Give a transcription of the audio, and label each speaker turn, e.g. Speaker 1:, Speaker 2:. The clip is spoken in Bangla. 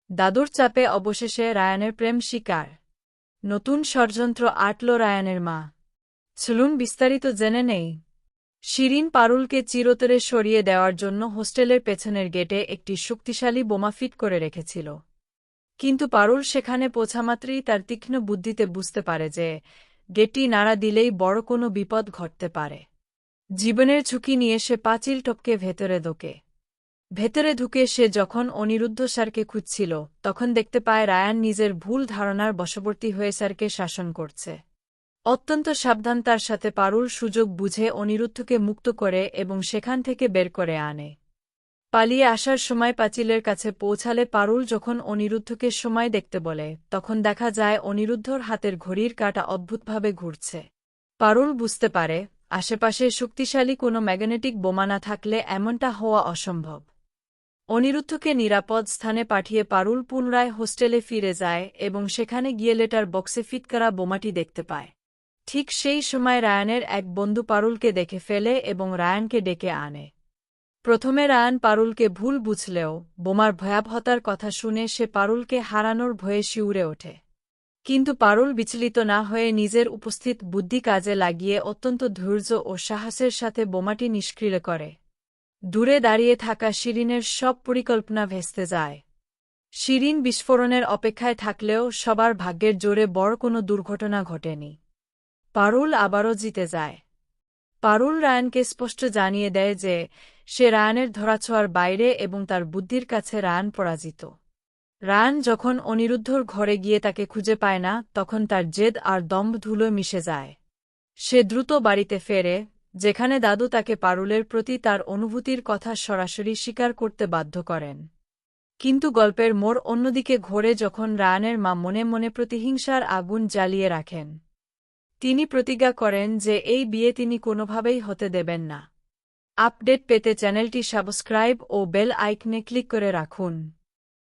Speaker 1: দাদুর চাপে অবশেষে রায়ানের প্রেম স্বীকার। নতুন ষড়যন্ত্র আঁটল রায়ানের মা। চলুন বিস্তারিত জেনে নেই। শিরিন পারুলকে চিরতরে সরিয়ে দেওয়ার জন্য হোস্টেলের পেছনের গেটে একটি শক্তিশালী বোমা ফিট করে রেখেছিল। কিন্তু পারুল সেখানে পৌঁছামাত্রই তার তীক্ষ্ণ বুদ্ধিতে বুঝতে পারে যে গেটটি নাড়া দিলেই বড় কোনো বিপদ ঘটতে পারে। জীবনের ঝুঁকি নিয়ে সে পাঁচিল টপকে ভেতরে ঢুকে সে যখন অনিরুদ্ধ স্যারকে খুঁজছিল তখন দেখতে পায় রায়ান নিজের ভুল ধারণার বশবর্তী হয়ে স্যারকে শাসন করছে। অত্যন্ত সাবধান তার সাথে পারুল সুযোগ বুঝে অনিরুদ্ধকে মুক্ত করে এবং সেখান থেকে বের করে আনে। পালিয়ে আসার সময় পাঁচিলের কাছে পৌঁছালে পারুল যখন অনিরুদ্ধকে সময় দেখতে বলে তখন দেখা যায় অনিরুদ্ধর হাতের ঘড়ির কাঁটা অদ্ভুতভাবে ঘুরছে। পারুল বুঝতে পারে আশেপাশে শক্তিশালী কোনো ম্যাগনেটিক বোমা না থাকলে এমনটা হওয়া অসম্ভব। অনিরুদ্ধকে নিরাপদ স্থানে পাঠিয়ে পারুল পুনরায় হোস্টেলে ফিরে যায় এবং সেখানে গিয়ে লেটার বক্সে ফিট করা বোমাটি দেখতে পায়। ঠিক সেই সময় রায়ানের এক বন্ধু পারুলকে দেখে ফেলে এবং রায়ানকে ডেকে আনে। প্রথমে রায়ান পারুলকে ভুল বুঝলেও বোমার ভয়াবহতার কথা শুনে সে পারুলকে হারানোর ভয়ে শিউরে ওঠে। কিন্তু পারুল বিচলিত না হয়ে নিজের উপস্থিত বুদ্ধি কাজে লাগিয়ে অত্যন্ত ধৈর্য ও সাহসের সাথে বোমাটি নিষ্ক্রিয় করে। দূরে দাঁড়িয়ে থাকা শিরিনের সব পরিকল্পনা ভেস্তে যায়। শিরিন বিস্ফোরণের অপেক্ষায় থাকলেও সবার ভাগ্যের জোরে বড় কোনো দুর্ঘটনা ঘটেনি। পারুল আবারও জিতে যায়। পারুল রায়ানকে স্পষ্ট জানিয়ে দেয় যে সে রায়ানের ধরাছোঁয়ার বাইরে এবং তার বুদ্ধির কাছে রায়ান পরাজিত। রায়ান যখন অনিরুদ্ধর ঘরে গিয়ে তাকে খুঁজে পায় না তখন তার জেদ আর দম্ভ ধুলোয় মিশে যায়। সে দ্রুত বাড়িতে ফেরে, যেখানে দাদু তাকে পারুলের প্রতি তার অনুভূতির কথা সরাসরি স্বীকার করতে বাধ্য করেন। কিন্তু গল্পের মোড় অন্যদিকে ঘোরে যখন রায়ানের মা মনে মনে প্রতিহিংসার আগুন জ্বালিয়ে রাখেন। তিনি প্রতিজ্ঞা করেন যে এই বিয়ে তিনি কোনোভাবেই হতে দেবেন না। আপডেট পেতে চ্যানেলটি সাবস্ক্রাইব ও বেল আইকনে ক্লিক করে রাখুন।